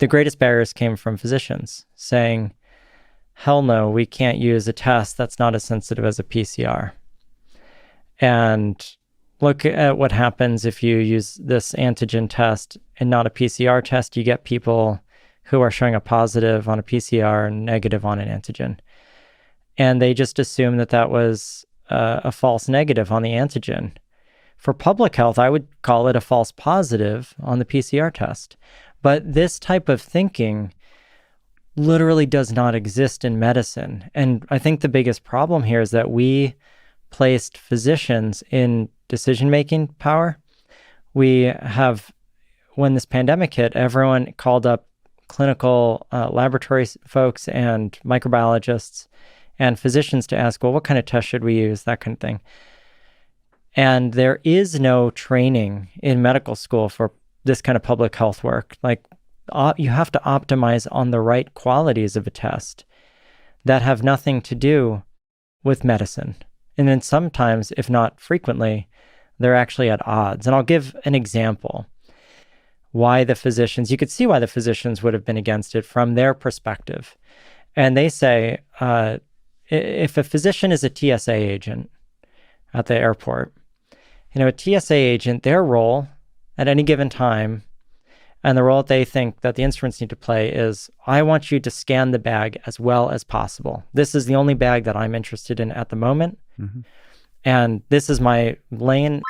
the greatest barriers came from physicians saying, hell no, we can't use a test that's not as sensitive as a PCR. And look at what happens if you use this antigen test and not a PCR test. You get people who are showing a positive on a PCR and negative on an antigen. And they just assume that that was a false negative on the antigen. For public health, I would call it a false positive on the PCR test. But this type of thinking literally does not exist in medicine. And I think the biggest problem here is that we placed physicians in decision-making power. We have, when this pandemic hit, everyone called up clinical laboratory folks and microbiologists and physicians to ask, well, what kind of test should we use, that kind of thing. And there is no training in medical school for this kind of public health work. Like, you have to optimize on the right qualities of a test that have nothing to do with medicine. And then sometimes, if not frequently, they're actually at odds. And I'll give an example why the physicians, you could see why the physicians would have been against it from their perspective. And they say, if a physician is a TSA agent at the airport, a TSA agent, their role at any given time, and the role that they think that the instruments need to play is, I want you to scan the bag as well as possible. This is the only bag that I'm interested in at the moment. Mm-hmm. And this is my lane.